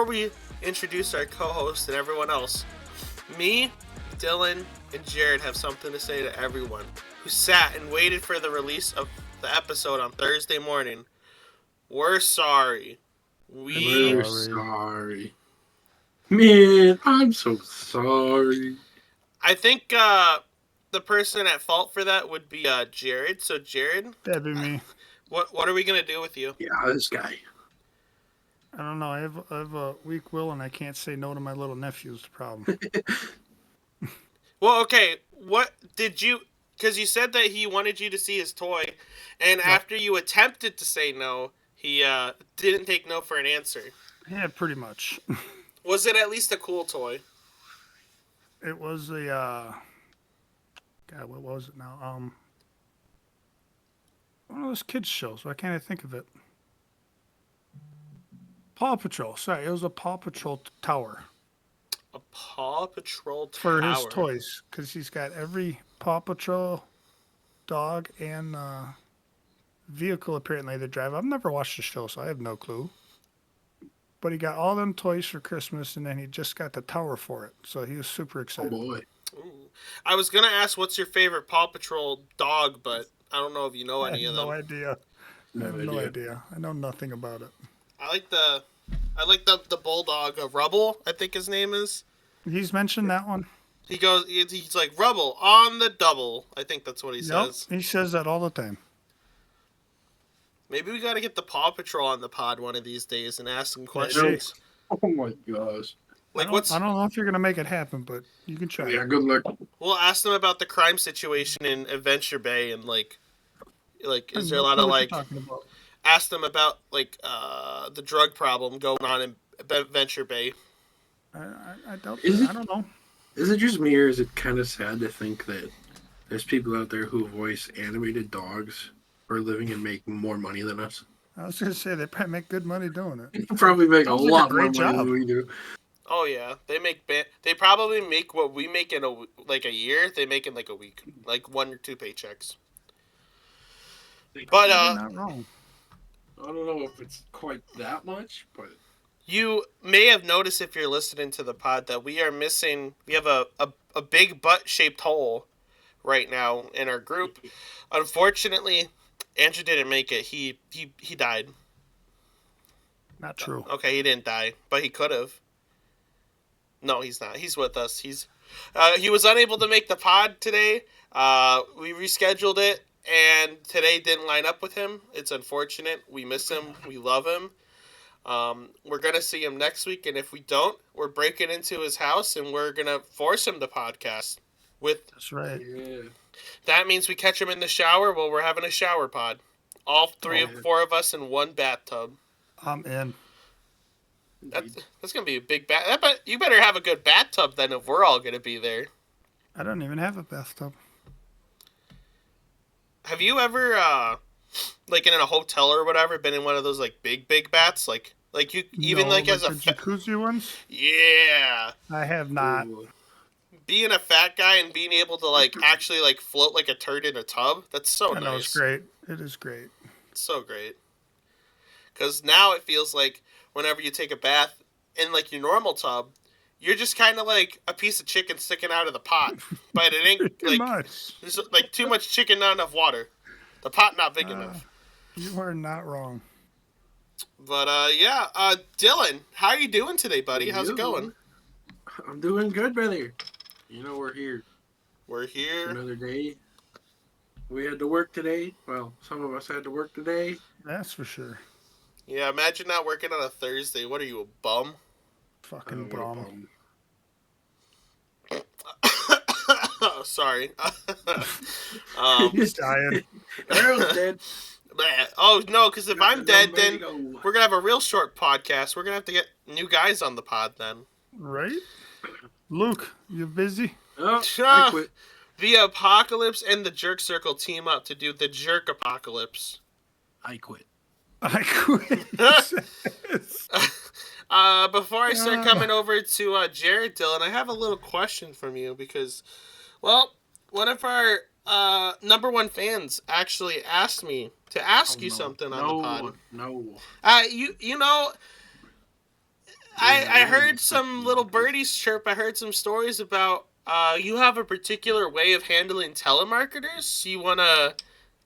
before we introduce our co-host and everyone else, me, Dylan, and Jared have something to say to everyone who sat and waited for the release of the episode on Thursday morning. We're sorry. We're sorry. Man, I'm so sorry. I think the person at fault for that would be Jared. So Jared, that'd be me. What are we gonna do with you? Yeah, this guy. I don't know. I have a weak will, and I can't say no to my little nephew's the problem. Well, okay. What did you? Because you said that he wanted you to see his toy, and after you attempted to say no, he didn't take no for an answer. Yeah, pretty much. Was it at least a cool toy? It was a God, what was it now? One of those kids shows. Why can't I think of it? Paw Patrol. Sorry, it was a Paw Patrol tower. A Paw Patrol tower? For his toys, because he's got every Paw Patrol dog and vehicle apparently they drive. I've never watched the show, so I have no clue. But he got all them toys for Christmas, and then he just got the tower for it. So he was super excited. Oh, boy. Ooh. I was going to ask what's your favorite Paw Patrol dog, but I don't know if you know any of them. I have no idea. I know nothing about it. I like the bulldog of Rubble, I think his name is. He's mentioned that one. He's like, Rubble on the double. I think that's what he says. He says that all the time. Maybe we got to get the Paw Patrol on the pod one of these days and ask some questions. Oh my gosh. Like I don't know if you're going to make it happen, but you can try. Yeah, good luck. We'll ask them about the crime situation in Adventure Bay and like is there a lot of like ask them about like the drug problem going on in Adventure Bay. I don't know. Is it just me or is it kind of sad to think that there's people out there who voice animated dogs for a living and make more money than us? I was going to say they probably make good money doing it. They probably make a lot more money than we do. Oh yeah, they probably make what we make in a year. They make in like a week, like 1 or 2 paychecks. But not wrong. I don't know if it's quite that much, but you may have noticed if you're listening to the pod that we are missing. We have a big butt-shaped hole right now in our group. Unfortunately, Andrew didn't make it. He died. Not true. Okay, he didn't die, but he could have. No, he's not. He's with us. He was unable to make the pod today. We rescheduled it, and today didn't line up with him. It's unfortunate. We miss him. We love him. We're going to see him next week, and if we don't, we're breaking into his house, and we're going to force him to podcast. That's right. yeah. That means we catch him in the shower while we're having a shower pod. All 4 of us in one bathtub. I'm in. That's going to be a big But you better have a good bathtub then if we're all going to be there. I don't even have a bathtub. Have you ever, like in a hotel or whatever, been in one of those like big baths? Like you even like as a jacuzzi ones? Yeah. I have not. Ooh. Being a fat guy and being able to like actually like float like a turd in a tub, that's so nice. No, it's great. It is great. It's so great. Because now it feels like whenever you take a bath in like your normal tub, you're just kind of like a piece of chicken sticking out of the pot. But it ain't like there's like too much chicken, not enough water. The pot not big enough. You are not wrong. But yeah, Dylan, how are you doing today, buddy? How's it going? I'm doing good, brother. You know, we're here. We're here. Another day. We had to work today. Well, some of us had to work today. That's for sure. Yeah, imagine not working on a Thursday. What are you, a bum? Fucking bum. Oh, sorry. He's dying. Harold's dead. Oh, no, because if I'm dead, then we're going to have a real short podcast. We're going to have to get new guys on the pod then. Right? Luke, you busy? Oh, I quit. The Apocalypse and the Jerk Circle team up to do the Jerk Apocalypse. I quit. I quit. Before I start coming over to Jared, Dylan, I have a little question from you because, well, one of our number one fans actually asked me to ask you something on the pod. No. You know, I heard some little birdies chirp. I heard some stories about you have a particular way of handling telemarketers. You want to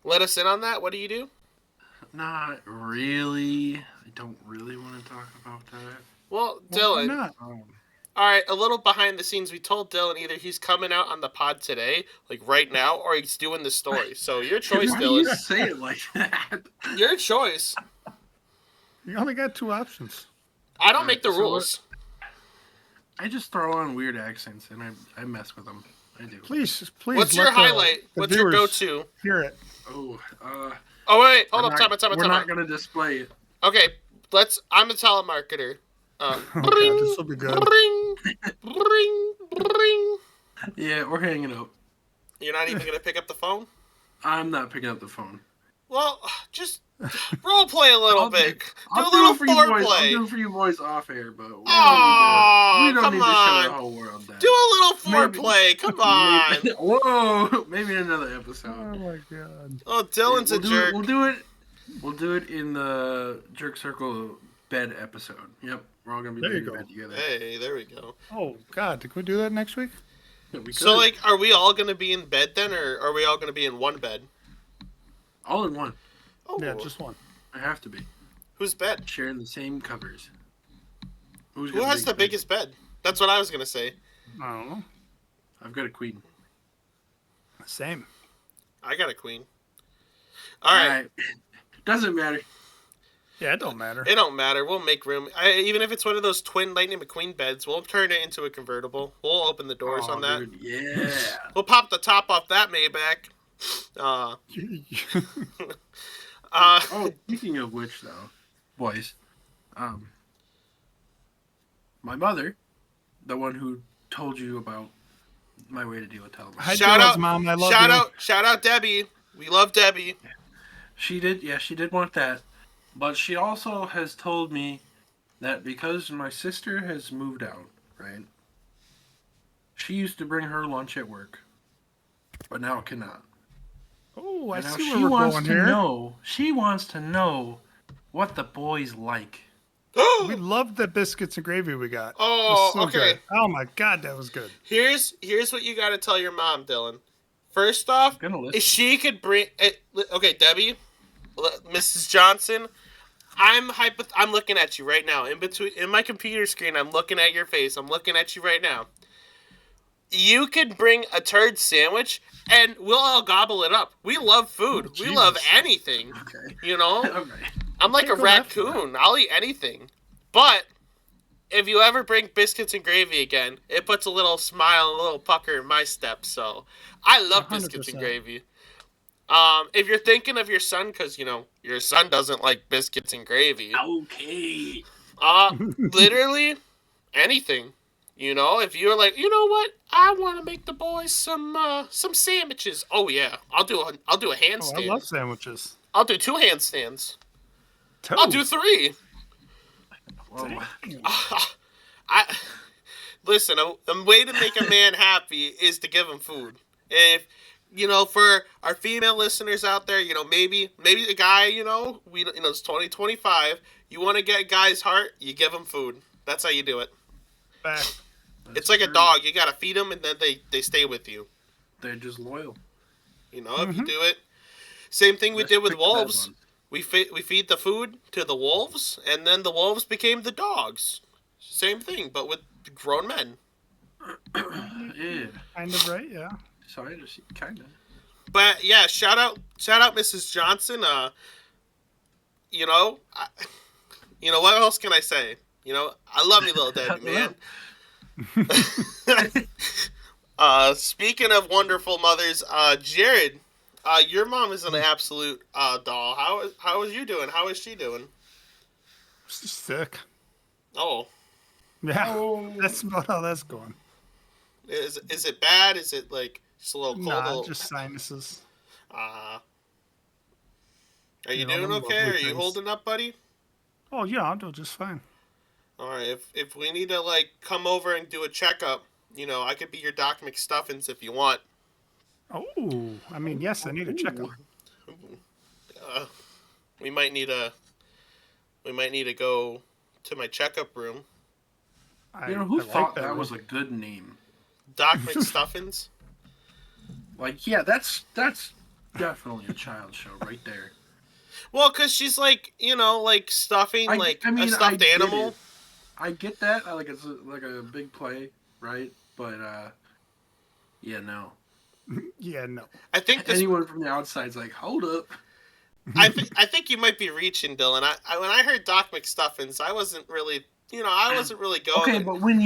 let us in on that? What do you do? Not really. I don't really want to talk about that. Well, Why Dylan. not? All right, a little behind the scenes. We told Dylan either he's coming out on the pod today, like right now, or he's doing the story. So your choice, Why do you Dylan. say it like that? Your choice. You only got 2 options. I don't make the so rules. I just throw on weird accents and I mess with them. I do. Please. What's your let highlight? the What's your viewers go-to? Hear it. Oh, Oh wait, hold we're up, not- time We're out. not gonna display it. Okay, I'm a telemarketer. Oh, Bring, God, this will be good. bring. Yeah, we're hanging up. You're not even gonna pick up the phone? I'm not picking up the phone. Well, just role play a little bit. Do a I'll little do it for you boys. I'll foreplay. do it for you boys off air, but we don't Aw, need to come show on. the whole world that. Do a little Maybe- foreplay. Come on. Maybe, whoa, maybe in another episode. Oh my God. Oh, Dylan's a jerk. We'll do it in the Jerk Circle bed episode. Yep, we're all gonna be There you doing go. bed together. Hey, there we go. Oh God, can we do that next week? Yeah, we So, could. like, are we all gonna be in bed then, or are we all gonna be in one bed? all in one. Oh, Yeah, just one. I have to be whose bed? sharing the same covers. Who's Who got has the bed? biggest bed? That's what I was gonna say. I don't know. I've got a queen. Same. I got a queen. All right. Doesn't matter. Yeah, it don't matter. It don't matter. We'll make room. Even if it's one of those twin Lightning McQueen beds, we'll turn it into a convertible. We'll open the doors Oh, on that. dude, yeah. We'll pop the top off that Maybach. Oh, speaking of which, though, boys, my mother, the one who told you about my way to deal with television, Hi, Shout Dylan's out, Mom. I love shout you. out, shout out, Debbie. We love Debbie. she did want that, but she also has told me that because my sister has moved out, right? She used to bring her lunch at work, but now cannot. Oh, I And now see she where we're wants going to here. know. She wants to know what the boys like. We love the biscuits and gravy we got. Oh, It was so okay. good. Oh my God, that was good. Here's what you got to tell your mom, Dylan. First off, Gonna listen. if she could bring, okay, Debbie, Mrs. Johnson, I'm looking at you right now. In my computer screen, I'm looking at your face. I'm looking at you right now. You could bring a turd sandwich, and we'll all gobble it up. We love food. Oh, we love Jesus. anything. Okay. You know, Okay. I'm like a Can't go that far. raccoon. I'll eat anything. But if you ever bring biscuits and gravy again, it puts a little smile, a little pucker in my step. So I love biscuits and 100%. gravy. If you're thinking of your son, because your son doesn't like biscuits and gravy, Okay. literally anything. If you're like, you know what, I want to make the boys some sandwiches. Oh yeah, I'll do a Oh, handstand. I love sandwiches. I'll do 2 handstands. Two. I'll do 3. Well, Listen. A way to make a man happy is to give him food. If for our female listeners out there, maybe a guy, it's 2025. You want to get a guy's heart, you give him food. That's how you do it. Fact. It's like a dog. You gotta feed them, and then they stay with you. they're just loyal. If you do it. Same thing we Let's did with pick the bad wolves. one. We feed the food to the wolves, and then the wolves became the dogs. Same thing, but with grown men. Yeah. Kind of right, yeah. Sorry to see. Kind of. But yeah, shout out, Mrs. Johnson. What else can I say? I love me, little Debbie, man. Speaking of wonderful mothers, Jared, your mom is an absolute doll. How is you doing? How is she doing? She's sick. Oh, Yeah, that's about how that's going. is it bad? Is it like just a little cold? Nah, just sinuses. Are you them doing lovely okay? Are you things. holding up, buddy? Oh yeah, I'll do just fine. All right. If we need to come over and do a checkup, I could be your Doc McStuffins if you want. Oh, I mean, yes, I need a checkup. We might need to go to my checkup room. I, You know, who I like thought that that one. was a good name? Doc McStuffins. Like, yeah, that's definitely a child show right there. Well, because she's like, like stuffing like I a mean, I stuffed get animal. it. I get that. Like, it's like a big play, right? But yeah, no. Yeah, no. I think this. Anyone from the outside's like, hold up. I think you might be reaching, Dylan. When I heard Doc McStuffins, I wasn't really, I wasn't really going. Okay, but when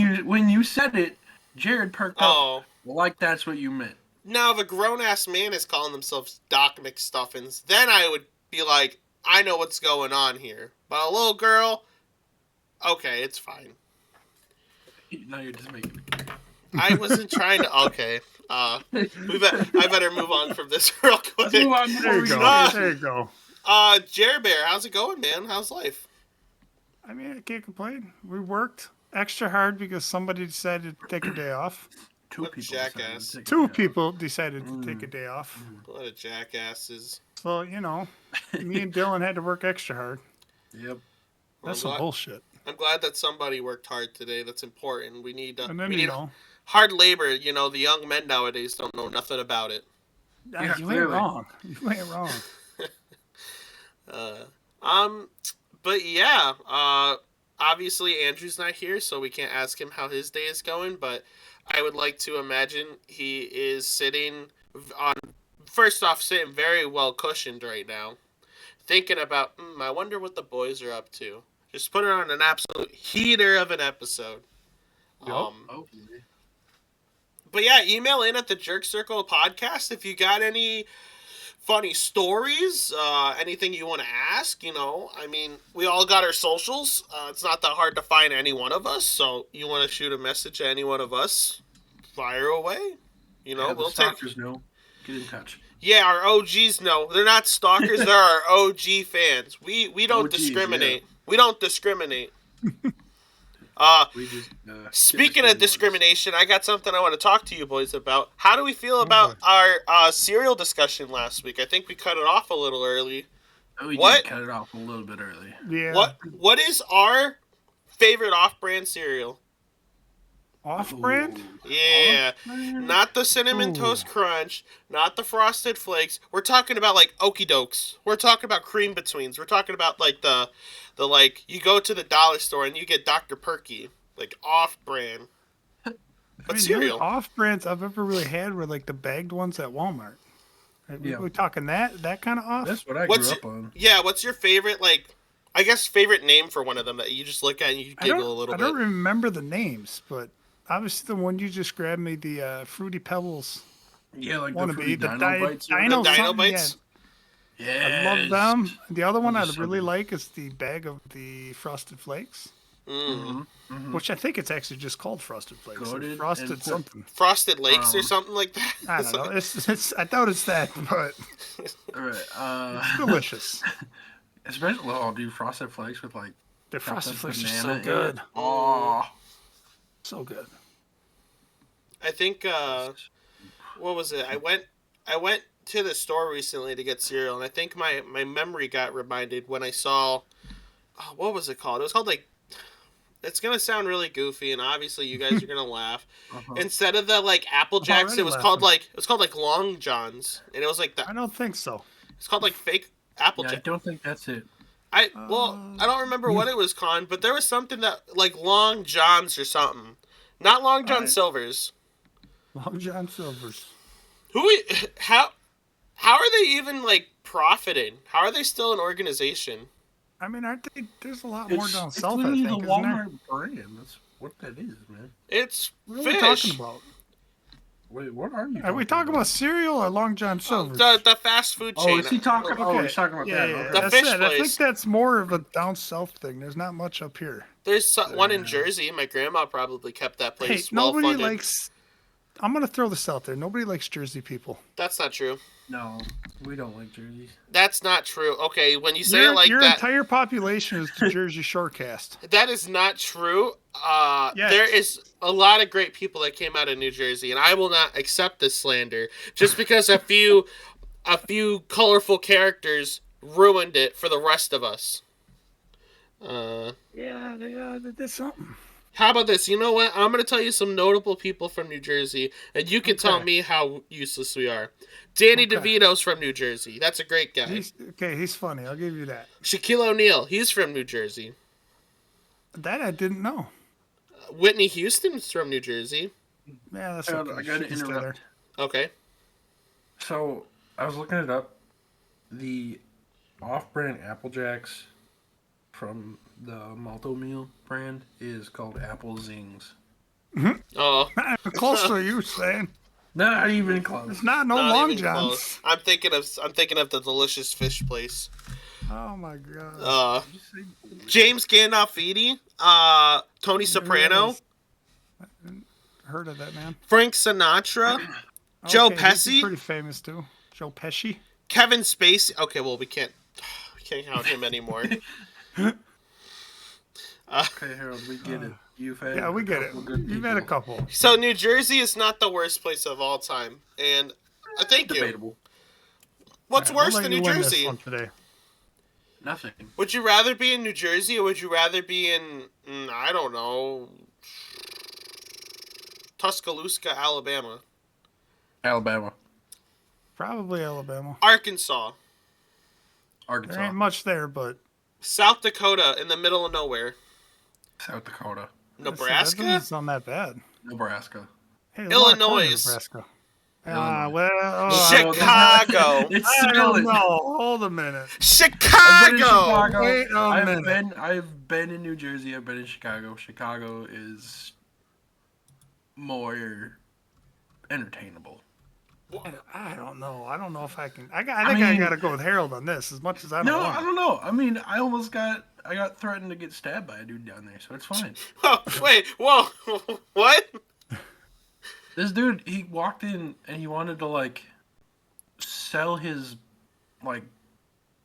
you said it, Jared perked up Oh, like that's what you meant. now if a grown ass man is calling themselves Doc McStuffins, then I would be like, I know what's going on here. But a little girl, okay, it's fine. Now you're just making it. I wasn't trying to. Okay, I better move on from this real quick. Let's move on before There you we go. get There you go. Jerry Bear, how's it going, man? How's life? I mean, I can't complain. We worked extra hard because somebody decided to take a day off. two What people. jackass. decided to take Two it down. people decided to take a day off. What a jackasses. So, me and Dylan had to work extra hard. Yep. That's some bullshit. I'm glad that somebody worked hard today. That's important. We need And then, we need hard labor. The young men nowadays don't know nothing about it. you ain't clearly. wrong. You ain't wrong. But yeah, obviously Andrew's not here, so we can't ask him how his day is going, but I would like to imagine he is sitting sitting very well cushioned right now, thinking about, I wonder what the boys are up to. Just put it on an absolute heater of an episode. Yup. Hopefully. But yeah, email in at the Jerk Circle podcast if you got any funny stories, anything you want to ask. I mean, we all got our socials. It's not that hard to find any one of us, so you want to shoot a message to any one of us, fire away. The We'll take. stalkers know. Get in touch. Yeah, our OGs know. They're not stalkers. They're our OG fans. We don't OGs, discriminate. We don't discriminate. We just, Speaking of discrimination, I got something I want to talk to you boys about. How do we feel about our cereal discussion last week? I think we cut it off a little early. We What? did cut it off a little bit early. Yeah. What is our favorite off-brand cereal? Off-brand? Yeah, Off-brand? not the Cinnamon Ooh. Toast Crunch, not the Frosted Flakes. We're talking about like Okie Dokes. We're talking about Cream Betweens. We're talking about like the like you go to the dollar store and you get Dr. Perky, like off-brand. But The only cereal. off-brands I've ever really had were like the bagged ones at Walmart. Yeah. We're talking that kind of off? That's what I What's grew up on. Yeah, what's your favorite favorite name for one of them that you just look at and you giggle a little I bit? don't remember the names, but obviously the one you just grabbed me, the Fruity Pebbles Yeah, like wannabe, the Fruity the Dino Bites. or Dino The Dino something, Bites? Yeah. I love them. The other one I Those are so really good. like is the bag of the Frosted Flakes, Mm-hmm. which I think it's actually just called Frosted Flakes. or Coated Frosted and- something. Frosted Lakes or Um, something like that. I don't know. It's I doubt it's that, but All right. delicious. Especially, I'll do Frosted Flakes with like The Frosted chocolate Flakes are so banana in good. it. Oh. So good. I think what was it? I went to the store recently to get cereal, and I think my memory got reminded when I saw what was it called? It was called like. It's gonna sound really goofy, and obviously you guys are gonna laugh. Uh-huh. Instead of the like Apple Jacks, already it was called laughing. like Long Johns, and it was like I don't think so. it's called like fake Apple Yeah, I Jack. don't think that's it. I don't remember what it was called, but there was something that like Long Johns or something, not Long John Alright. Silver's. Long John Silver's. How are they even like profiting? How are they still an organization? I mean, aren't they? There's a lot more down It's south. I literally think, the isn't there? Walmart brand. That's what that is, man. It's What are we fish. talking about? Wait, what are you? Are we talking about cereal or Long John Silver's? The fast food Oh, chain. is he talking? Oh, Okay. he's talking about yeah, that. yeah, Okay. The that's fish it. I think place. that's more of a down south thing. There's not much up here. There's one in Jersey. My grandma probably kept that Hey, place well nobody funded. likes. I'm gonna throw this out there. Nobody likes Jersey people. That's not true. No, we don't like jerseys. That's not true. Okay, when you say it like your that, entire population is the Jersey Shorecast. that is not true. Yes. There is a lot of great people that came out of New Jersey, and I will not accept this slander just because a few colorful characters ruined it for the rest of us. Yeah, they did something. How about this? You know what? I'm going to tell you some notable people from New Jersey, and you can tell Okay. me how useless we are. Danny Okay. DeVito's from New Jersey. That's a great guy. He's funny. I'll give you that. Shaquille O'Neal, he's from New Jersey. That I didn't know. Whitney Houston's from New Jersey. Yeah, that's Harold, okay. I gotta She can stay there. interrupt. Okay. So I was looking it up. The off-brand Apple Jacks from the Malto Meal brand is called Apple Zings. Oh, Not even close to you saying. Not even close. It's not no not Long even Johns. close. I'm thinking of the delicious fish place. Oh my god. James Gandolfini, Tony Soprano, Heard of that man? Frank Sinatra, Joe Okay, he's Pesci, pretty famous too. Joe Pesci. Kevin Spacey. Okay, well we can't count him anymore. Okay, Harold, we get it. You've had Yeah, we a get it. couple good You've had a people. couple. So New Jersey is not the worst place of all time, and thank you. Debatable. What's All right, worse we'll let than you New win this Jersey? one today. Nothing. Would you rather be in New Jersey or would you rather be in, I don't know, Tuscaloosa, Alabama? Alabama. Probably Alabama. Arkansas. There Arkansas. ain't much there, but South Dakota in the middle of nowhere. South Dakota. that Nebraska? doesn't sound that bad. Nebraska. Hey, there's a lot of corn in Illinois. Nebraska. Illinois. Well, Chicago. It's I still don't know. Hold a minute. Chicago! Wait a minute. I've been in New Jersey. I've been in Chicago. Chicago is more entertainable. I don't know. I don't know if I can. I think I got to go with Harold on this. As much as I don't No, want. I don't know. I mean, I got threatened to get stabbed by a dude down there, so it's fine. Oh, wait, whoa, what? This dude, he walked in and he wanted to like sell his like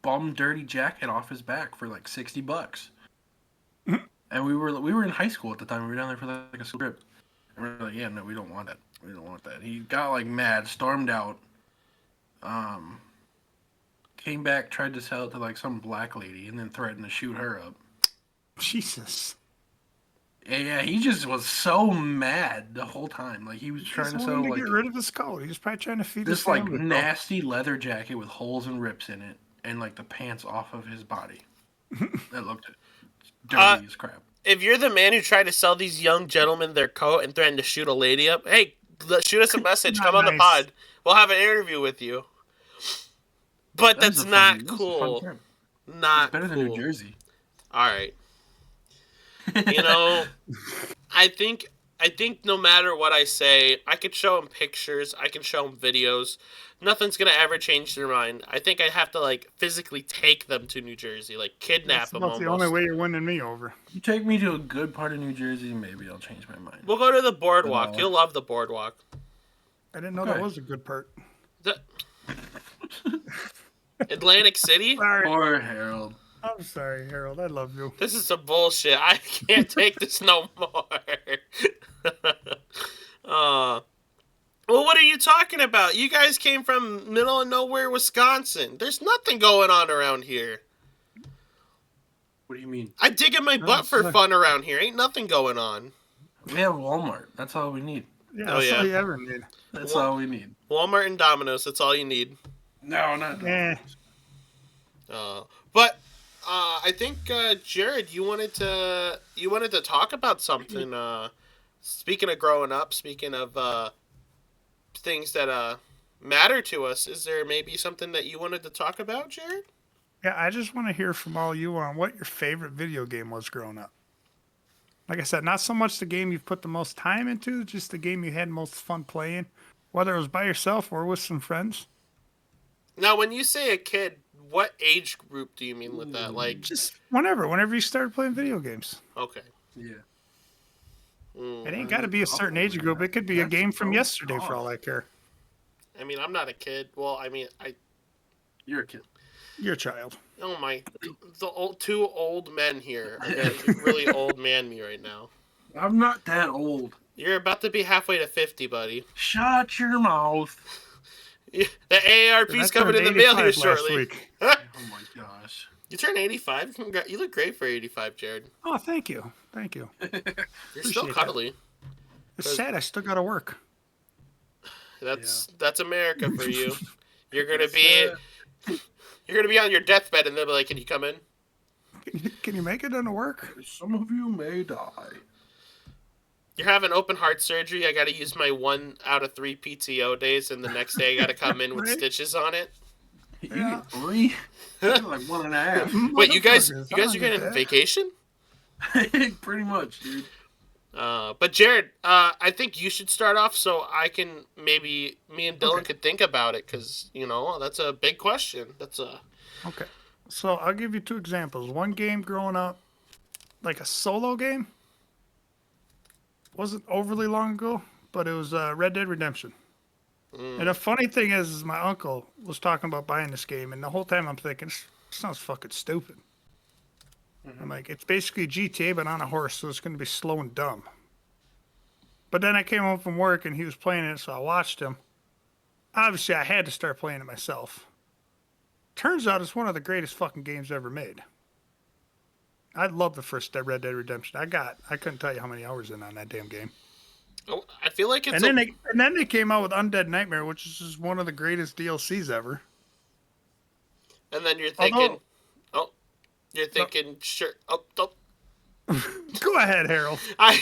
bum dirty jacket off his back for like $60. And we were in high school at the time. We were down there for like a school trip. And we were like, yeah, no, we don't want that. We don't want that. He got like mad, stormed out. Came back, tried to sell it to like some black lady, and then threatened to shoot her up. Jesus. Yeah, he just was so mad the whole time. Like he was trying to sell to like get rid of his coat. He was probably trying to feed his this like family, bro. nasty leather jacket with holes and rips in it, and like the pants off of his body. That looked dirty as crap. If you're the man who tried to sell these young gentlemen their coat and threatened to shoot a lady up, hey, shoot us a message. Come on the Nice. pod. We'll have an interview with you. But that's a fun- not that's a fun cool. trip. Not It's better than New Jersey. All right. You know, I think no matter what I say, I could show them pictures, I can show them videos. Nothing's gonna ever change their mind. I think I have to like physically take them to New Jersey, like kidnap That's them about almost. the only way you're winning me over. You take me to a good part of New Jersey, maybe I'll change my mind. We'll go to the boardwalk. No. You'll love the boardwalk. I didn't know Okay. that was a good part. The... Atlantic City? Sorry. Poor Harold. I'm sorry, Harold. I love you. This is some bullshit. I can't take this no more. Well, what are you talking about? You guys came from middle of nowhere, Wisconsin. There's nothing going on around here. What do you mean? I dig in my butt for fun around here. Ain't nothing going on. We have Walmart. That's all we need. Yeah, Oh, that's yeah. all you ever need. That's all we need. Walmart and Domino's. That's all you need. No, not Eh. But I think Jared, you wanted to talk about something. Speaking of growing up, speaking of things that matter to us, is there maybe something that you wanted to talk about, Jared? Yeah, I just want to hear from all you on what your favorite video game was growing up. Like I said, not so much the game you've put the most time into, just the game you had most fun playing, whether it was by yourself or with some friends. Now, when you say a kid, what age group do you mean with that? Like, Just whenever you started playing video games. okay. Yeah. It ain't got to be a certain age group. It could be a That's game from so yesterday for tough. all I care. I mean, I'm not a kid. Well, I mean, You're a kid. You're a child. oh my, two old men here are gonna really old man me right now. I'm not that old. You're about to be halfway to 50, buddy. Shut your mouth. The AARP's That's coming in the mail here 85 last shortly. week. Oh my gosh. You turn 85. You look great for 85, Jared. Oh, thank you. Thank you. You're still Appreciate that. cuddly. It's sad I still got to work. That's America for you. You're gonna That's, be you're gonna be on your deathbed, and they'll be like, "Can you come in?" Can you make it into work? Some of you may die. You're having open heart surgery. I got to use my 1 out of 3 PTO days, and the next day I got to come in with Right? stitches on it. You Yeah. get 3? You get like 1.5. Wait, you guys Motherfuckers, I are don't going get on that. vacation? Pretty much, dude. But Jared, I think you should start off so I can maybe me and Dylan could think about it because that's a big question. Okay. So I'll give you 2 examples. One game growing up, like a solo game, wasn't overly long ago, but it was Red Dead Redemption. And the funny thing is my uncle was talking about buying this game, and the whole time I'm thinking, this sounds fucking stupid. I'm like, it's basically GTA, but on a horse, so it's going to be slow and dumb. But then I came home from work, and he was playing it, so I watched him. Obviously, I had to start playing it myself. Turns out it's one of the greatest fucking games ever made. I love the first Red Dead Redemption. I couldn't tell you how many hours in on that damn game. Oh, I feel like it's And then they came out with Undead Nightmare, which is just one of the greatest DLCs ever. and then you're thinking, Although- sure. Oh. Go ahead, Harold. I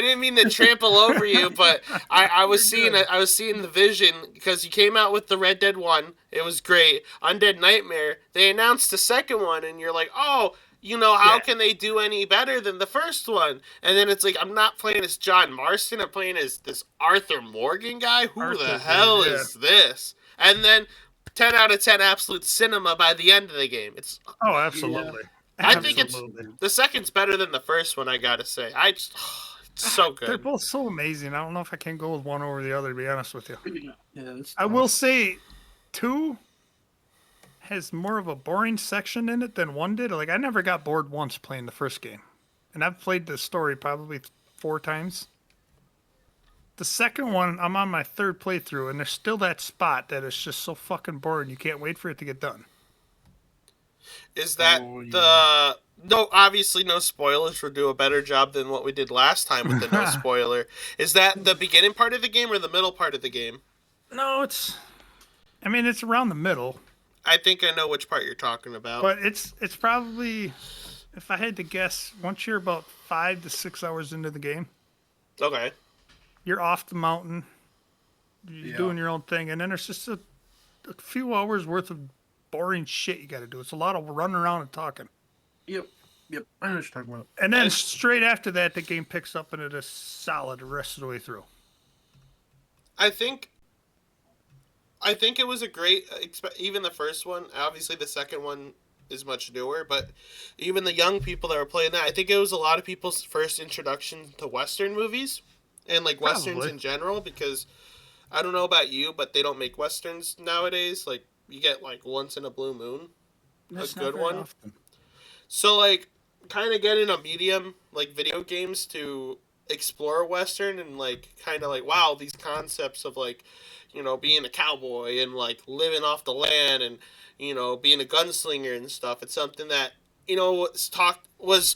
didn't mean to trample over you, but I was seeing it. I was seeing the vision because you came out with the Red Dead 1. It was great. Undead Nightmare. They announced the second one, and you're like, oh, how can they do any better than the first one? And then it's like, I'm not playing as John Marston. I'm playing as this Arthur Morgan guy. Who the hell is this? And then 10 out of 10 absolute cinema by the end of the game. It's Oh, absolutely. I think the second's better than the first one, I gotta say. It's so good. They're both so amazing. I don't know if I can go with one over the other, to be honest with you. Yeah, I will say 2 has more of a boring section in it than 1 did. Like, I never got bored once playing the first game. And I've played the story probably 4 times. The second one, I'm on my 3rd playthrough, and there's still that spot that is just so fucking boring. You can't wait for it to get done. Is that no, obviously no spoilers. We'll do a better job than what we did last time with the no spoiler. Is that the beginning part of the game or the middle part of the game? No, it's around the middle. I think I know which part you're talking about. But it's probably, if I had to guess, once you're about 5 to 6 hours into the game, Okay. you're off the mountain, you're doing your own thing, and then there's just a few hours worth of boring shit you got to do. It's a lot of running around and talking. Yep. I know what you're talking about. And then straight after that, the game picks up and it is solid the rest of the way through. I think it was a great, even the first one. Obviously, the second one is much newer, but even the young people that were playing that, I think it was a lot of people's first introduction to Western movies and like Westerns in general. Because I don't know about you, but they don't make Westerns nowadays. Like you get like once in a blue moon, That's a good not very one. often. So like, kind of getting a medium like video games to explore Western and like kind of like wow these concepts of like being a cowboy and like living off the land and being a gunslinger and stuff. It's something that was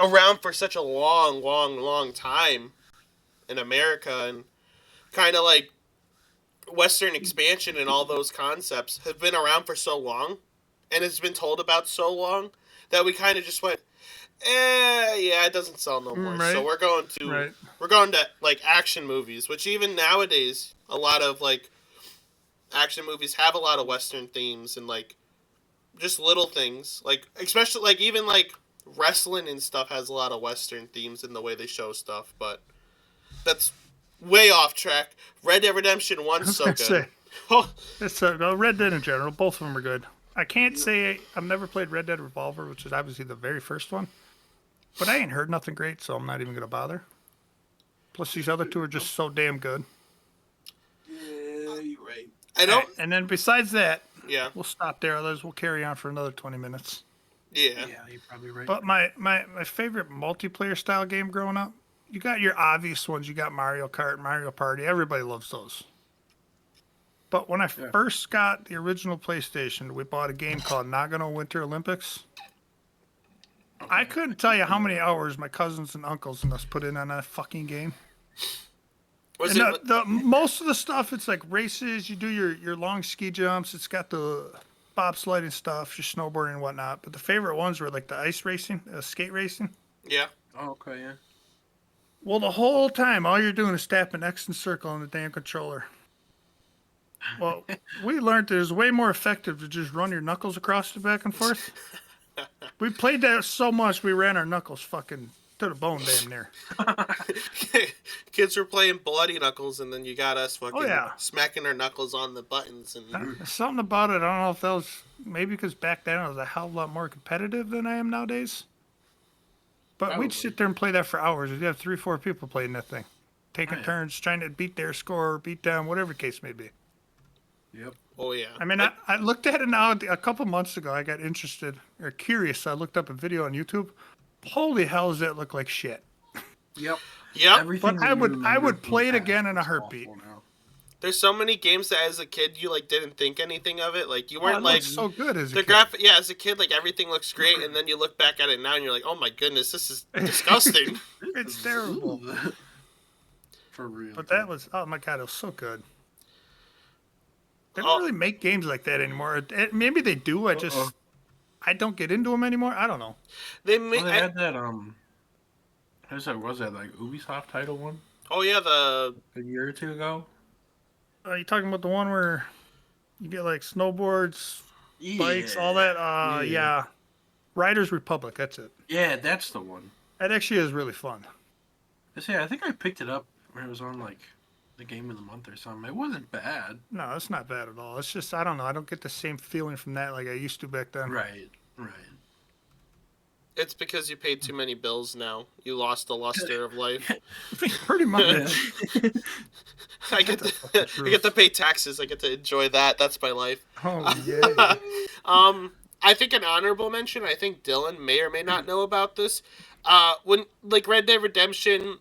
around for such a long time in America, and kind of like Western expansion and all those concepts have been around for so long and it's been told about so long that we kind of just went, yeah, it doesn't sell no more. Right. So we're going to like action movies, which even nowadays a lot of like action movies have a lot of Western themes and like just little things, like especially like even like wrestling and stuff has a lot of Western themes in the way they show stuff. But that's way off track. Red Dead Redemption 1's so good. It's Red Dead in general, both of them are good. I can't say I've never played Red Dead Revolver, which is obviously the very first one. But I ain't heard nothing great, so I'm not even going to bother. Plus, these other 2 are just so damn good. Yeah, you're right. I don't... And then besides that, yeah, we'll stop there. Otherwise, we'll carry on for another 20 minutes. Yeah, you're probably right. But my favorite multiplayer style game growing up, you got your obvious ones. You got Mario Kart, Mario Party. Everybody loves those. But when I Yeah. first got the original PlayStation, we bought a game called Nagano Winter Olympics. I couldn't tell you how many hours my cousins and uncles and us put in on that fucking game. Was And it? the most of the stuff, it's like races. You do your long ski jumps. It's got the bobsledding stuff, your snowboarding and whatnot. But the favorite ones were like the ice racing, skate racing. Yeah. Oh, okay, yeah. Well, the whole time, all you're doing is tapping X and circle on the damn controller. Well, we learned that it was way more effective to just run your knuckles across the back and forth. We played that so much, we ran our knuckles fucking to the bone damn near. Kids were playing bloody knuckles, and then you got us fucking yeah. smacking our knuckles on the buttons. And There's something about it. I don't know if that was maybe because back then I was a hell of a lot more competitive than I am nowadays. But we'd sit there and play that for hours. We'd have 3 or 4 people playing that thing, taking turns trying to beat their score, beat them, whatever the case may be. Yep. oh yeah. I mean, I looked at it now a couple months ago. I got interested or curious. I looked up a video on YouTube. Holy hell, does that look like shit? Yep. Yep. Everything But I would remembered from play it the again past in a is heartbeat. awful now. There's so many games that as a kid you like didn't think anything of it. Like you Oh, weren't it like looks so good as a the kid. graphic. Yeah, as a kid, like everything looks great, and then you look back at it now and you're like, oh my goodness, this is disgusting. It's terrible. For real. But that was, oh my god, it was so good. They don't Oh. really make games like that anymore. Maybe they do. I don't get into them anymore. I don't know. They Well, made. they had that was that like Ubisoft title one Oh yeah, the a year or two ago? Are you talking about the one where you get like snowboards, bikes, all that? Yeah. Riders Republic. That's it. Yeah, that's the one. That actually is really fun. I think I picked it up when it was on like the game of the month or something. It wasn't bad. No, it's not bad at all. It's just I don't know. I don't get the same feeling from that like I used to back then. Right. it's because you paid too many bills now. You lost the luster of life. Pretty much. I get to pay taxes. I get to enjoy that. That's my life. Oh yeah. I think an honorable mention. I think Dylan may or may not know about this. When like Red Dead Redemption,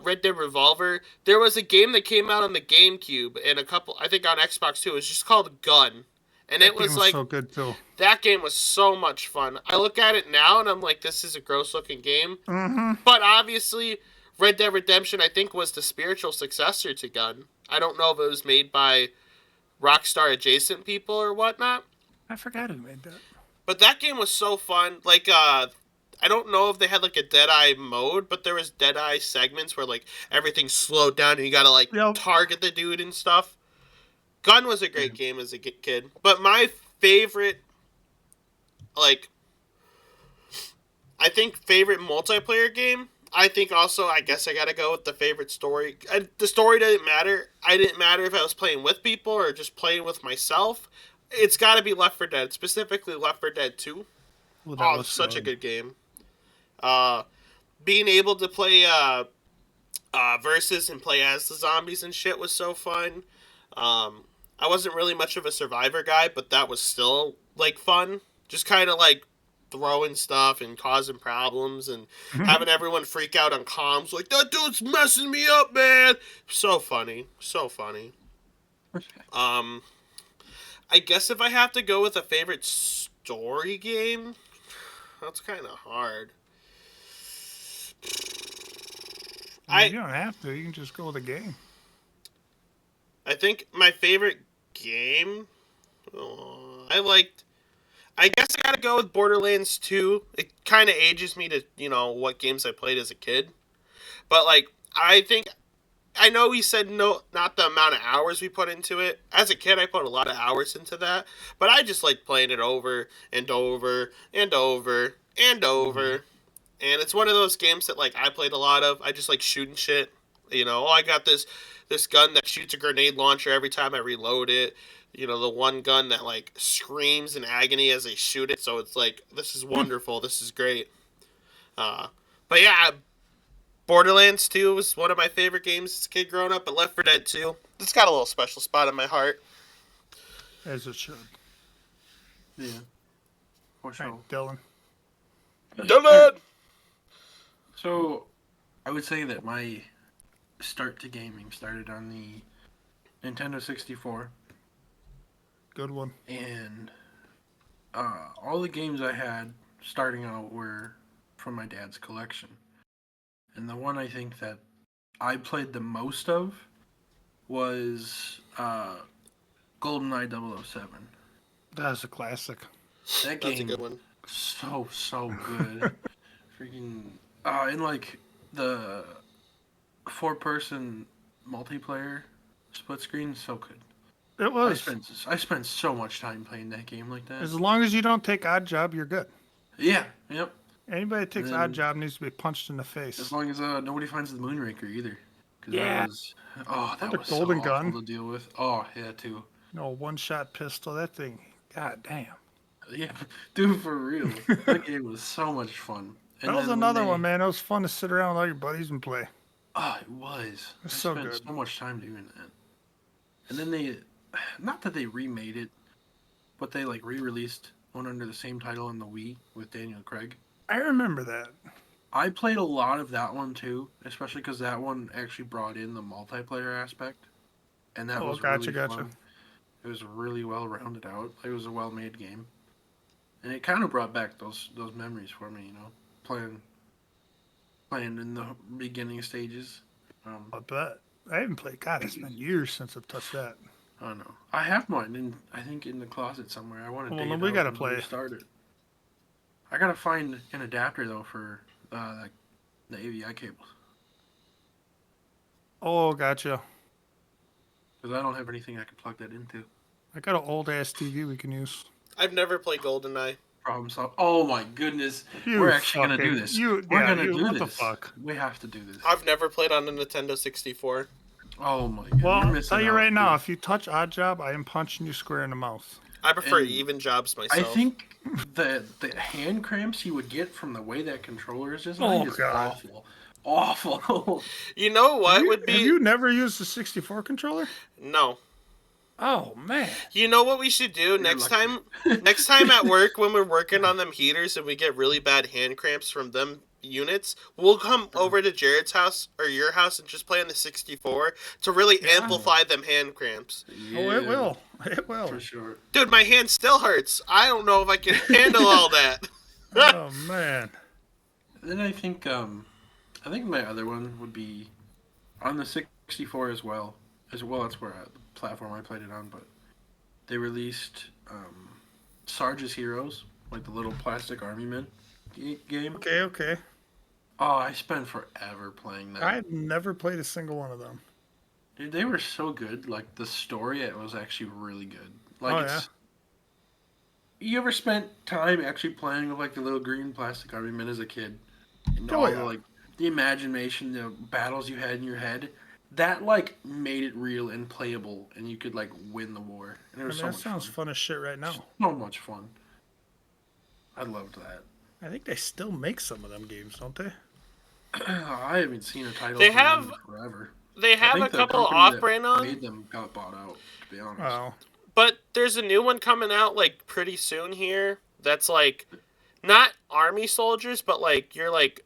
Red Dead Revolver, there was a game that came out on the GameCube and I think on Xbox too. It was just called Gun, and it was like so good too. that game was so much fun. I look at it now and I'm like, this is a gross looking game. Mm-hmm. But obviously, Red Dead Redemption I think was the spiritual successor to Gun. I don't know if it was made by Rockstar adjacent people or whatnot. I forgot who made that. But that game was so fun. Like, I don't know if they had like a Deadeye mode, but there was Deadeye segments where like everything slowed down and you gotta like target the dude and stuff. Gun was a great game as a kid, but my favorite, like, I think favorite multiplayer game. I think also I guess I gotta go with the favorite story. The story didn't matter. I didn't matter if I was playing with people or just playing with myself. It's got to be Left 4 Dead, specifically Left 4 Dead 2. Well, Oh, such a good game. Being able to play versus and play as the zombies and shit was so fun. I wasn't really much of a survivor guy, but that was still like fun. Just kind of like throwing stuff and causing problems and having everyone freak out on comms like, that dude's messing me up, man. So funny. So funny. I guess if I have to go with a favorite story game, that's kind of hard. You don't have to. You can just go with a game. I think my favorite game, I guess I gotta go with Borderlands 2. It kind of ages me to, what games I played as a kid. But, I know we said no, not the amount of hours we put into it. As a kid, I put a lot of hours into that. But I just like playing it over and over and over and over. And it's one of those games that, I played a lot of. I just like shooting shit. I got this gun that shoots a grenade launcher every time I reload it. The one gun that, screams in agony as I shoot it. So it's like, this is wonderful. This is great. But yeah, Borderlands 2 was one of my favorite games as a kid growing up, but Left 4 Dead 2, it's got a little special spot in my heart. As it should. Yeah. For sure. Right, Dylan. Dylan! So, I would say that my start to gaming started on the Nintendo 64. Good one. And all the games I had starting out were from my dad's collection. And the one I think that I played the most of was GoldenEye 007. That's a classic. That That's a game, good one. so good. Freaking, in like the 4-person multiplayer split screen, so good. It was. I spent so much time playing that game like that. As long as you don't take Odd Job, you're good. Yeah, yep. Anybody that takes then- Odd Job needs to be punched in the face. As long as nobody finds the Moonraker either, because Yeah. that The was golden so gun. awful to deal with. Oh yeah, too. No, one-shot pistol. That thing. God damn. Yeah, dude, for real. That game was so much fun. And That was then when another they- one, man. It was fun to sit around with all your buddies and play. Oh, it was. It's I so spent good. so much time doing that. And then they, not that they remade it, but they like re-released one under the same title on the Wii with Daniel Craig. I remember that. I played a lot of that one too, especially because that one actually brought in the multiplayer aspect, and that was gotcha, really gotcha. fun. It was really well rounded out. It was a well-made game, and it kind of brought back those memories for me. You know, playing in the beginning stages. I bet. I haven't played. God, it's been years since I've touched that. I don't know. I have mine I think in the closet somewhere. I want to Well, dig then it we out gotta and play. restart it. I gotta find an adapter though for like the AVI cables Oh, gotcha. because I don't have anything I can plug that into. I got an old ass TV we can use. I've never played GoldenEye. Problem solved. Oh my goodness. You We're actually gonna fucking- do this. you- We're yeah, gonna you- do what this. the fuck? We have to do this. I've never played on a Nintendo 64. Oh my god. Well, You're I'll missing tell you out, right now, dude. if you touch Odd Job, I am punching you square in the mouth. I prefer And even jobs I myself. think the hand cramps you would get from the way that controller is just Oh, is God. awful. Awful. You know what Have you- would be Have you never used the 64 controller? no. Oh man. You know what we should do next lucky. time? Next time at work when we're working on them heaters and we get really bad hand cramps from them units, we'll come over to Jared's house or your house and just play on the 64 to really Yeah. amplify them hand cramps. Oh, it will. It will. For sure. Dude, my hand still hurts. I don't know if I can handle all that. Oh man. Then I think my other one would be on the 64 as well. That's where the platform I played it on, but they released Sarge's Heroes, like the little plastic army men game. Okay. Oh, I spent forever playing that. I've never played a single one of them. Dude, they were so good. Like the story, it was actually really good. Like Oh, it's. You ever spent time actually playing with like the little green plastic army men as a kid? And Oh, all yeah. the like the imagination, the battles you had in your head, that like made it real and playable, and you could like win the war. And it I was mean, so that much sounds fun. fun as shit right now. So much fun. I loved that. I think they still make some of them games, don't they? I haven't seen a title. They from them have- in forever. They I have think a the couple company that off-brand on, made them got bought out. To be honest. Oh. but there's a new one coming out like pretty soon here that's like not army soldiers, but like you're like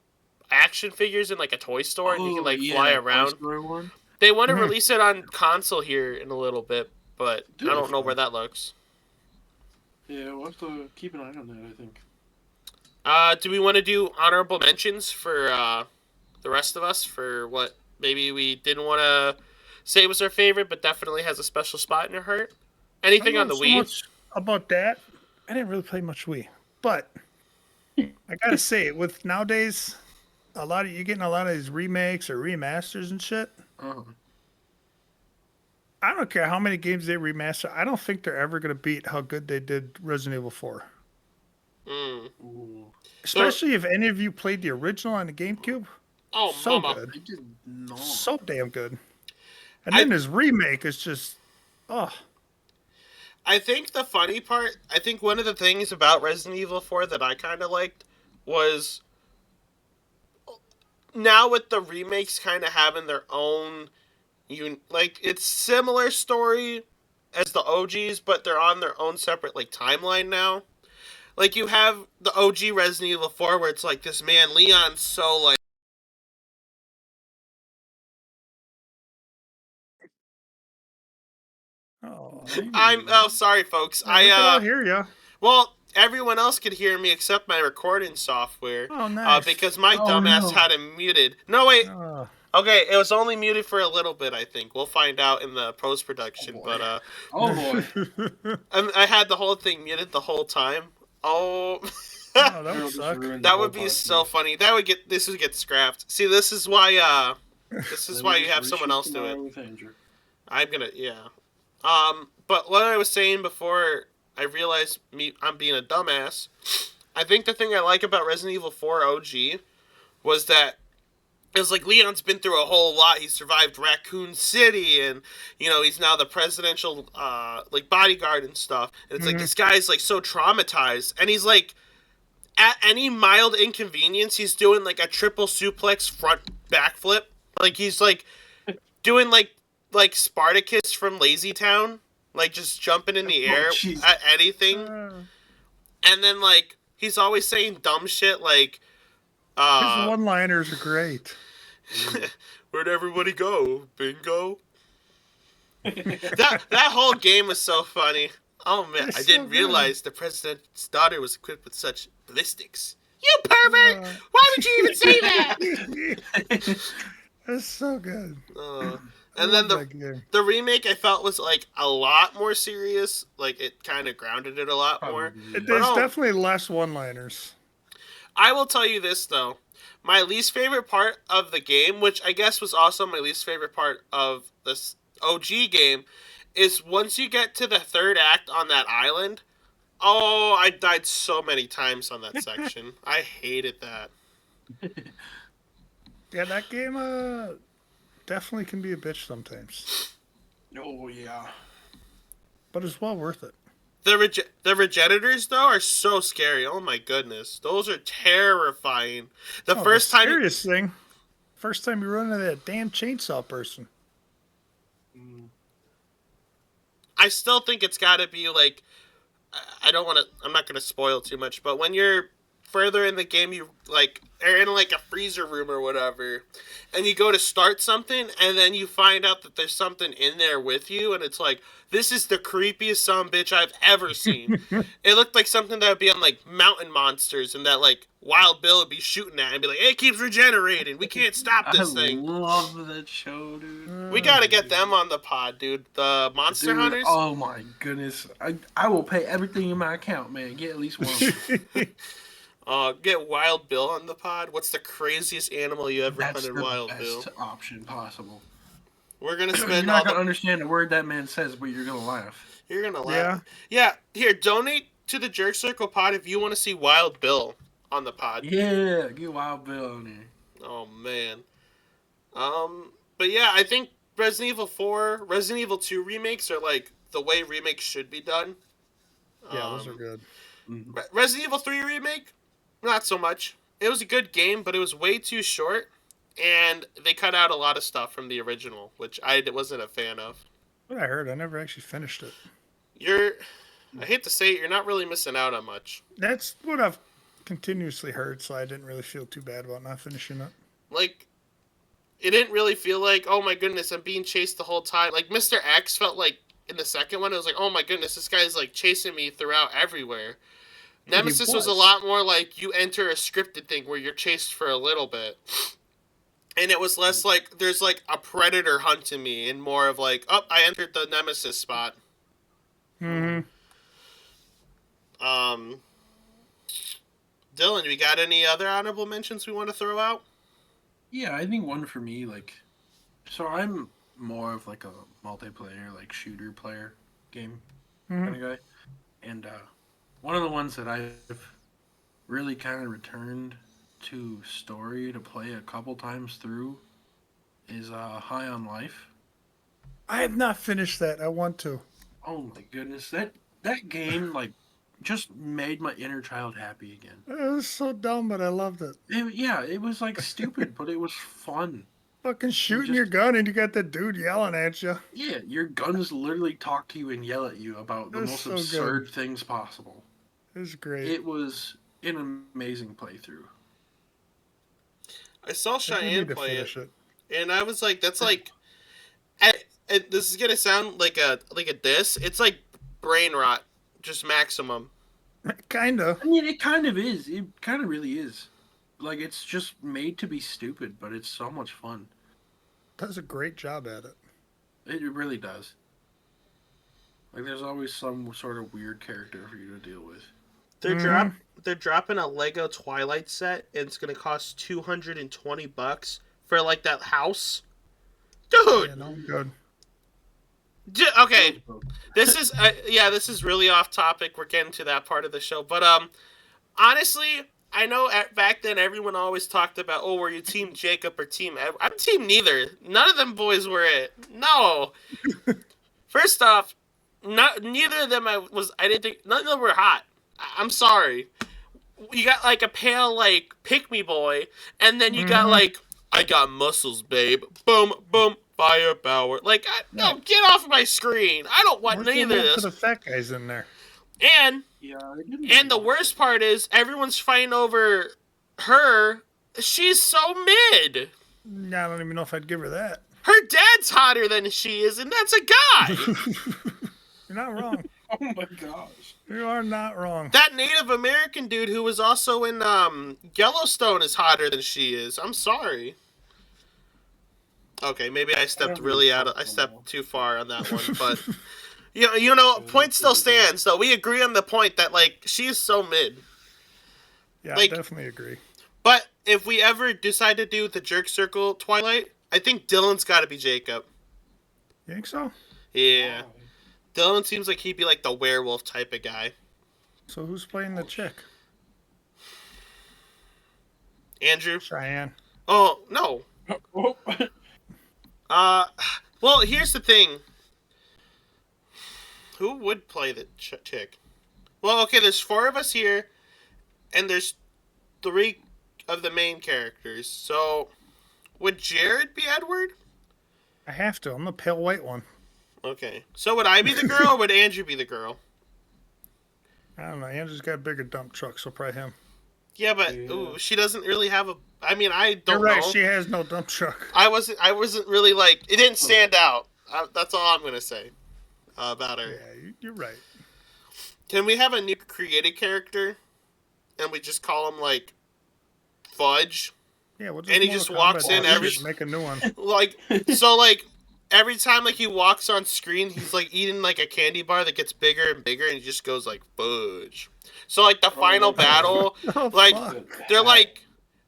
action figures in like a toy store and you can like fly Toy around. Story one. They want to Mhm. release it on console here in a little bit, but Dude, I don't know where that looks. Yeah, we'll have to keep an eye on that. I think. Do we want to do honorable mentions for the rest of us for what maybe we didn't want to say was our favorite, but definitely has a special spot in our heart? Anything I on don't the know so Wii? much about that. I didn't really play much Wii, but I gotta say, with nowadays, you're getting a lot of these remakes or remasters and shit. Uh-huh. I don't care how many games they remaster. I don't think they're ever gonna beat how good they did Resident Evil 4. Mm. Ooh. Especially if any of you played the original on the GameCube. Oh, So mama. good. I did not. So damn good. And I- then his remake is just, oh, I think the funny part, I think one of the things about Resident Evil 4 that I kind of liked was now with the remakes kind of having their own, like, it's similar story as the OGs, but they're on their own separate, like, timeline now. Like, you have the OG Resident Evil 4 where it's like this man, Leon's so, like, Oh, sorry, folks. we could all hear you. Well, everyone else could hear me except my recording software. Oh, nice. Because my Oh, dumbass no. had him muted. No, wait. Oh, Okay, it was only muted for a little bit, I think. We'll find out in the post-production. Oh, boy. But, Oh boy. I had the whole thing muted the whole time. Oh... that Girl would just suck. ruined the That whole would be so podcast. funny. This would get scrapped. See, this is why you have someone else do it. With Andrew. I'm gonna, yeah. But what I was saying before I realized I'm being a dumbass, I think the thing I like about Resident Evil 4 OG was that it was like Leon's been through a whole lot. He survived Raccoon City, and he's now the presidential like bodyguard and stuff. And it's like this guy's like so traumatized, and he's like at any mild inconvenience, he's doing like a triple suplex front backflip. Like he's like doing like Spartacus from Lazy Town, like just jumping in the air jeez. at anything. And then like he's always saying dumb shit like His one-liners are great. where'd everybody go? Bingo. that whole game was so funny. Oh man, It's I so didn't good. realize the president's daughter was equipped with such ballistics. You pervert! Why would you even say that? That's so good. And then Love that game. the remake I felt was like a lot more serious. Like it kind of grounded it a lot more. Probably. There's no. definitely less one-liners. I will tell you this though. My least favorite part of the game, which I guess was also my least favorite part of this OG game, is once you get to the third act on that island. Oh, I died so many times on that section. I hated that. Yeah, that game definitely can be a bitch sometimes, Oh yeah. but it's well worth it. The Regenitors though are so scary. Oh my goodness, those are terrifying. The first time. Serious thing. First time you run into that damn chainsaw person. I still think it's got to be like. I don't want to. I'm not going to spoil too much, but when you're further in the game, you like are in like a freezer room or whatever, and you go to start something, and then you find out that there's something in there with you, and it's like this is the creepiest son of a bitch I've ever seen. It looked like something that would be on like Mountain Monsters, and that like Wild Bill would be shooting at, and be like, "It keeps regenerating. We can't stop this I thing." love that show, dude. We gotta get them on the pod, dude. The Monster Dude, Hunters. oh my goodness. I will pay everything in my account, man. Get at least one. Get Wild Bill on the pod. What's the craziest animal you ever That's hunted, the Wild best Bill? option possible. We're gonna You're spend not all gonna the. understand a word that man says, but you're gonna laugh. You're gonna laugh. Yeah. Here, donate to the Jerk Circle pod if you want to see Wild Bill on the pod. Yeah, get Wild Bill on here. Oh man. But yeah, I think Resident Evil 4, Resident Evil 2 remakes are like the way remakes should be done. Yeah, those are good. Resident Evil 3 remake, not so much. It was a good game, but it was way too short, and they cut out a lot of stuff from the original, which I wasn't a fan of. What I heard, I never actually finished it. I hate to say it, you're not really missing out on much. That's what I've continuously heard, so I didn't really feel too bad about not finishing it. Like, it didn't really feel like, oh my goodness, I'm being chased the whole time. Like, Mr. X felt like, in the second one, it was like, oh my goodness, this guy's like chasing me throughout everywhere. Nemesis was a lot more like you enter a scripted thing where you're chased for a little bit. And it was less like there's like a predator hunting me and more of like, oh, I entered the Nemesis spot. Dylan, we got any other honorable mentions we want to throw out? Yeah, I think one for me, like, so I'm more of like a multiplayer, like shooter player game kind of guy. And one of the ones that I've really kind of returned to story to play a couple times through is High on Life. I have not finished that. I want to. Oh my goodness, that game like just made my inner child happy again. It was so dumb, but I loved it. It was like stupid, but it was fun. Fucking shooting your gun and you got that dude yelling at you. Yeah, your guns literally talk to you and yell at you about the That's most so absurd things possible. It was great. It was an amazing playthrough. I saw I do Cheyenne need to play finish it. and I was like, that's like, this is gonna sound like a diss. It's like brain rot, just maximum. Kinda. I mean, it kind of is. It kind of really is. Like, it's just made to be stupid, but it's so much fun. Does a great job at it. It really does. Like, there's always some sort of weird character for you to deal with. They're dropping a Lego Twilight set, and it's gonna cost $220 for like that house. Dude, Yeah, no, good. Okay, this is really off topic. We're getting to that part of the show, but honestly, I know back then everyone always talked about, oh, were you Team Jacob or Team Ed? I'm Team neither. None of them boys were it. No. First off, neither of them I didn't think none of them were hot. I'm sorry. You got like a pale like pick me boy, and then you got like I got muscles, babe. Boom, boom. Firepower. Like, no, get off my screen. I don't want neither of To this. the fat guys in there. And the worst part is everyone's fighting over her. She's so mid. I don't even know if I'd give her that. Her dad's hotter than she is, and that's a guy. You're not wrong. Oh my gosh. You are not wrong. That Native American dude who was also in Yellowstone is hotter than she is. I'm sorry. Okay, maybe I stepped I stepped too far on that one, but you know, point still stands though. We agree on the point that like she's so mid. Yeah, like, I definitely agree. But if we ever decide to do the Jerk Circle Twilight, I think Dylan's got to be Jacob. You think so? Yeah, Dylan seems like he'd be like the werewolf type of guy. So who's playing the chick? Andrew? Cheyenne. Oh no. Well, here's the thing. Who would play the chick? Well, okay, there's 4 of us here, and there's 3 of the main characters. So, would Jared be Edward? I have to. I'm the pale white one. Okay. So, would I be the girl, or would Andrew be the girl? I don't know. Andrew's got a bigger dump truck, so probably him. Yeah, but ooh, she doesn't really have a... I mean, I don't You're right, know. she has no dump truck. I wasn't really like... It didn't stand out. That's all I'm going to say about her. Yeah, you're right. Can we have a new created character? And we just call him, like, Fudge? Yeah, we'll And he just walks in every... Make a new one. Like, so, like, every time, like, he walks on screen, he's, like, eating, like, a candy bar that gets bigger and bigger, and he just goes, like, Fudge. So, like, the final battle, like, they're, like,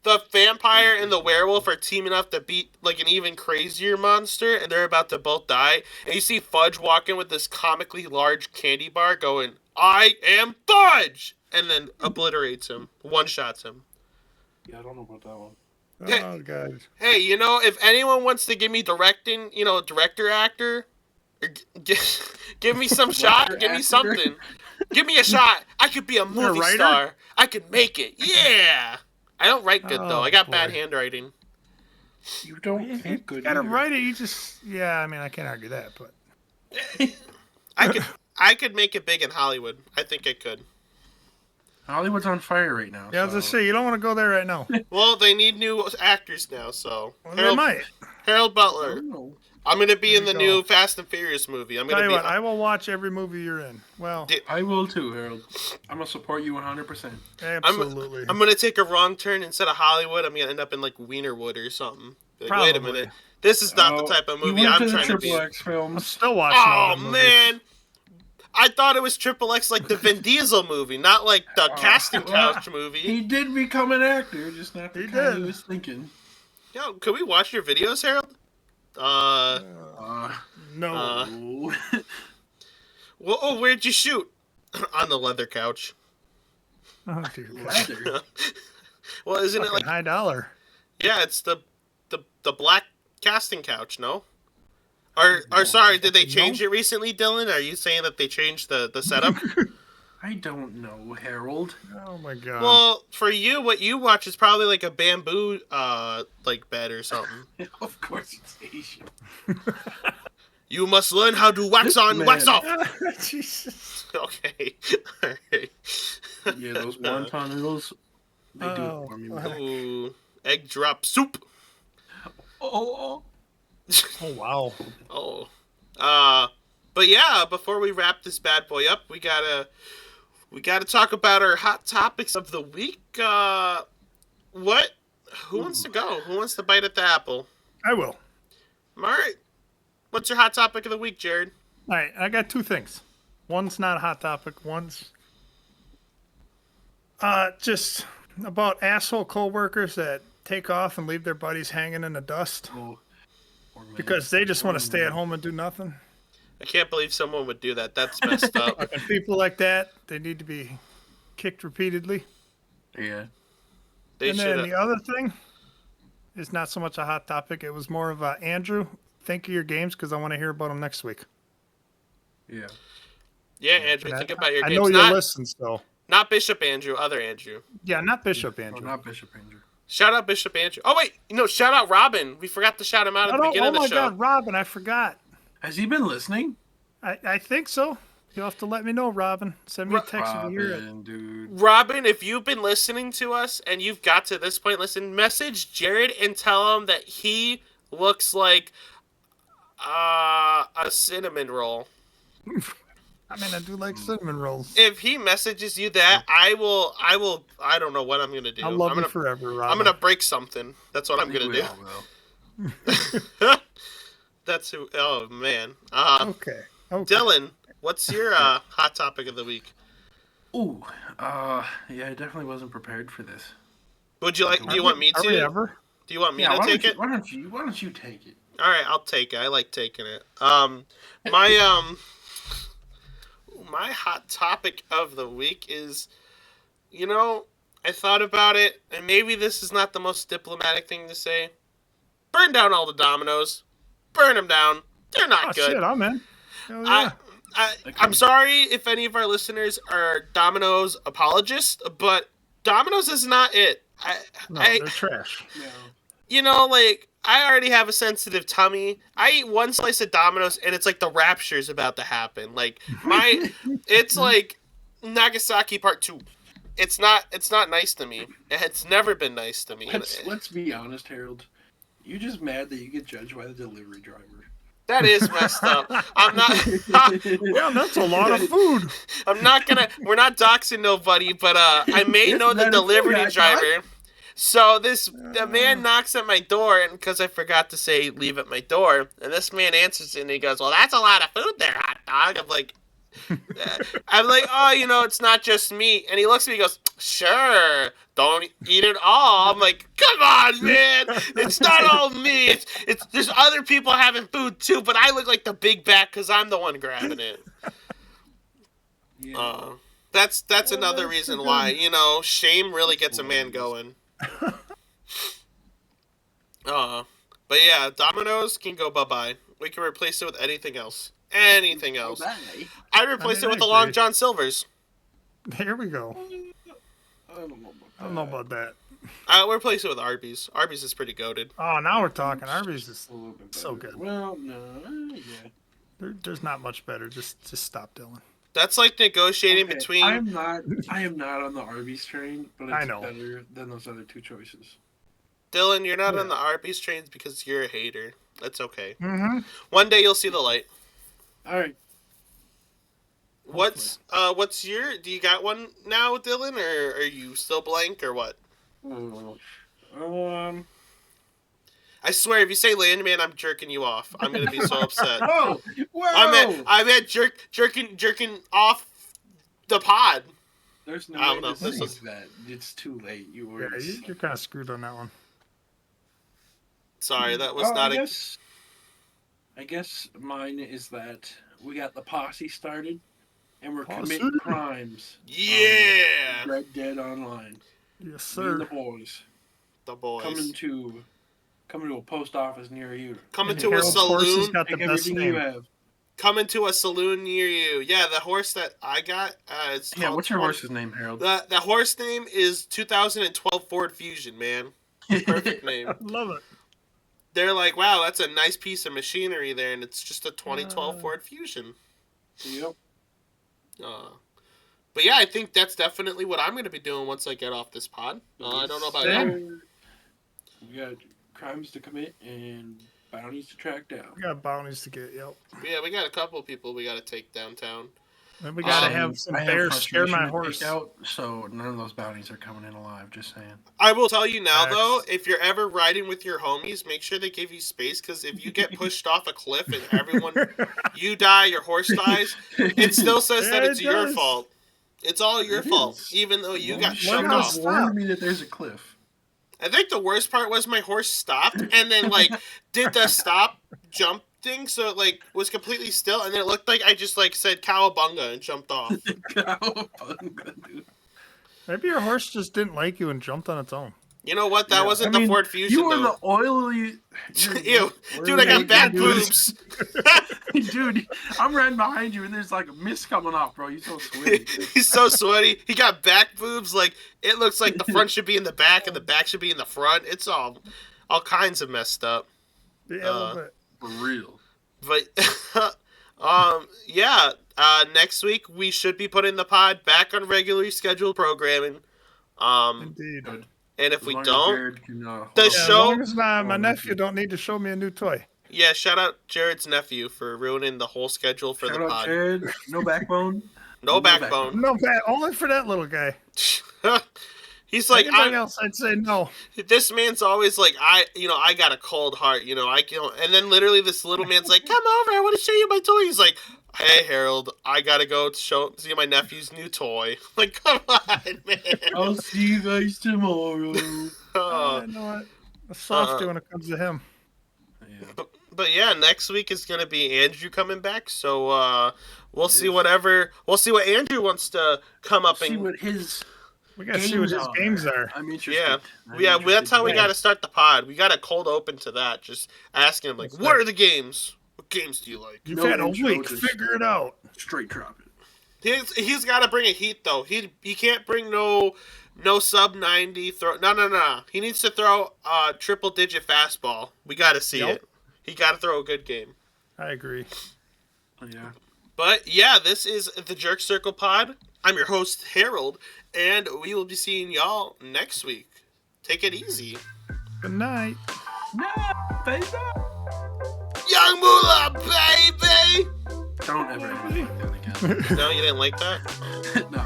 the vampire and the werewolf are teaming up to beat, like, an even crazier monster, and they're about to both die. And you see Fudge walking with this comically large candy bar going, I am Fudge! And then obliterates him, one-shots him. Yeah, I don't know about that one. Oh, God. Hey, you know, if anyone wants to give me directing, you know, director, actor, or give me some shot, give me something. Give me a shot. I could be a movie star. I could make it. Yeah. I don't write good, though. I got bad handwriting. You don't think good. You gotta either. write it. You just... Yeah, I mean, I can't argue that, but... I could make it big in Hollywood. I think I could. Hollywood's on fire right now. Yeah, I was gonna say, you don't want to go there right now. Well, they need new actors now, so... Well, they might. Harold Butler. I'm going to be in the new Fast and Furious movie. I'm going to be... I will watch every movie you're in. Well... I will too, Harold. I'm going to support you 100%. Absolutely. I'm going to take a wrong turn. Instead of Hollywood, I'm going to end up in, like, Wienerwood or something. Like, wait a minute. This is not the type of movie I'm trying to be in. Films. I'm still watching all the movies. Man. I thought it was Triple X like the Vin Diesel movie, not like the casting couch movie. He did become an actor, just not the kind he was thinking. Yo, could we watch your videos, Harold? No. Well, where'd you shoot? On the leather couch. Oh, dear God. Leather. Well, isn't it like high dollar? Yeah, it's the black casting couch, no? Or sorry, did they change it recently, Dylan? Are you saying that they changed the setup? I don't know, Harold. Oh my God. Well, for you, what you watch is probably like a bamboo like bed or something. Of course it's Asian. You must learn how to wax on, wax off. Jesus. Okay. All right. Yeah, those wonton noodles, they do it for me. Ooh, egg drop soup. Oh. Oh wow. Oh. But yeah, before we wrap this bad boy up, we gotta talk about our hot topics of the week. What? Who wants to go? Who wants to bite at the apple? I will. All right. What's your hot topic of the week, Jared? All right, I got two things. One's not a hot topic. One's just about asshole coworkers that take off and leave their buddies hanging in the dust because they just want to stay at home and do nothing. I can't believe someone would do that. That's messed up. And people like that, they need to be kicked repeatedly. Yeah. And then the other thing is not so much a hot topic. It was more of a Andrew, think of your games because I want to hear about them next week. Yeah. Yeah, Andrew, think about your I games. know you listen, so. Not Bishop Andrew, other Andrew. Yeah, not Bishop Andrew. Oh, not Bishop Andrew. Shout out Bishop Andrew. Oh, wait. Shout out Robin. We forgot to shout him out at the beginning of the show. Oh, my God, Robin, I forgot. Has he been listening? I think so. You'll have to let me know, Robin. Send me a text if you hear it. Dude. Robin, if you've been listening to us and you've got to this point, listen, message Jared and tell him that he looks like a cinnamon roll. I mean, I do like cinnamon rolls. If he messages you that, I don't know what I'm going to do. I'll love you forever, Robin. I'm going to break something. That's what I'm going to do. That's who. Oh, man. Okay. Dylan, what's your hot topic of the week? Ooh. Yeah, I definitely wasn't prepared for this. Would you like? Do you want me to? Are we ever? Do you want me to take it? Why don't you take it? All right, I'll take it. I like taking it. My hot topic of the week is, I thought about it, and maybe this is not the most diplomatic thing to say. Burn down all the dominoes. Burn them down. They're not good. Shit, I'm in. Hell yeah. I'm sorry if any of our listeners are Domino's apologists, but Domino's is not it. They're trash. No. I already have a sensitive tummy. I eat one slice of Domino's and it's like the rapture's about to happen. It's like Nagasaki Part 2. It's not nice to me. It's never been nice to me. Let's be honest, Harold. You're just mad that you get judged by the delivery driver. That is messed up. I'm not. Yeah, that's a lot of food. I'm not gonna. We're not doxing nobody, but I may know the delivery driver. So the man knocks at my door, and because I forgot to say leave at my door, and this man answers it, and he goes, "Well, that's a lot of food there, hot dog." I'm like, oh, it's not just me. And he looks at me and goes, sure, don't eat it all. I'm like, come on, man. It's not all me. It's there's other people having food too, but I look like the big bat because I'm the one grabbing it. Yeah. That's another reason why, shame really gets a man going. But yeah, Domino's can go bye-bye. We can replace it with anything else. Anything else. I replaced it with the Long John Silvers. Here we go. I don't know about that. I'll replace it with Arby's. Arby's is pretty goated. Oh, now we're talking. Arby's is a little bit better. so good. Well, no, yeah. There's not much better. Just stop, Dylan. That's like negotiating between. I am not on the Arby's train, but it's better than those other two choices. Dylan, you're not on the Arby's trains because you're a hater. That's okay. Mm-hmm. One day you'll see the light. All right. What's your? Do you got one now, Dylan, or are you still blank, or what? I swear, if you say Landman, I'm jerking you off. I'm gonna be so upset. Whoa! I'm at jerking off the pod. There's no way to say that. It's too late. You're kind of screwed on that one. Sorry, that was not I guess mine is that we got the posse started, and we're committing crimes. Yeah. Red Dead Online. Yes, sir. The boys. The boys. Coming to a post office near you. Coming to a saloon. Got the best name. You have. Coming to a saloon near you. Yeah, the horse that I got. What's your horse's name, Harold? The horse name is 2012 Ford Fusion, man. Perfect name. I love it. They're like, wow, that's a nice piece of machinery there, and it's just a 2012 Ford Fusion. Yep. But yeah, I think that's definitely what I'm going to be doing once I get off this pod. I don't know about you. We got crimes to commit and Bounties to track down. We got bounties to get. Yep. Yeah, we got a couple people we got to take downtown. Then we gotta have some bears scare my horse. Out, so none of those bounties are coming in alive. Just saying. I will tell you now, though, if you're ever riding with your homies, make sure they give you space, because if you get pushed off a cliff and everyone, you die, your horse dies, it still says that it's your fault. It's all your fault, even though you got shoved off. Warned me that there's a cliff. I think the worst part was my horse stopped and then like did the stop jump thing, so it like was completely still, and then it looked like I just like said cowabunga and jumped off. Cowabunga, dude. Maybe your horse just didn't like you and jumped on its own. You know what? That wasn't the Ford Fusion. You were the oily. Ew, dude! I got back boobs. Dude, I'm riding behind you, and there's like a mist coming off, bro. You're so sweaty. He's so sweaty. He got back boobs. Like it looks like the front should be in the back and the back should be in the front. It's all kinds of messed up. Yeah, a little bit. For real. But yeah. Next week we should be putting the pod back on regularly scheduled programming. Indeed. And if As we long as don't, Jared can, the As show. long as my nephew don't need to show me a new toy. Yeah, shout out Jared's nephew for ruining the whole schedule for Shout the out pod. Jared. No backbone. No backbone. No, only for that little guy. He's like, Anything else, I'd say no. This man's always like, I got a cold heart, I can't. And then literally this little man's like, come over, I want to show you my toy. He's like, hey Harold, I gotta go see my nephew's new toy. Like, come on, man. I'll see you guys tomorrow. You know what? A softy when it comes to him. Yeah. But yeah, next week is gonna be Andrew coming back, so we'll see what Andrew wants to come up See and what his. We gotta see what his games are. I'm interested. Yeah. That's how we gotta start the pod. We got a cold open to that. Just asking him like, what are the games? What games do you like? You've had a week. Figure it out. Straight drop it. He's got to bring a heat though. He can't bring no sub 90 throw. No. He needs to throw a triple digit fastball. We got to see it. He got to throw a good game. I agree. Yeah. But yeah, this is the Jerk Circle Pod. I'm your host Harold, and we will be seeing y'all next week. Take it easy. Good night. No, baby. Young Moolah, baby. Don't ever like that again. No, you didn't like that? No.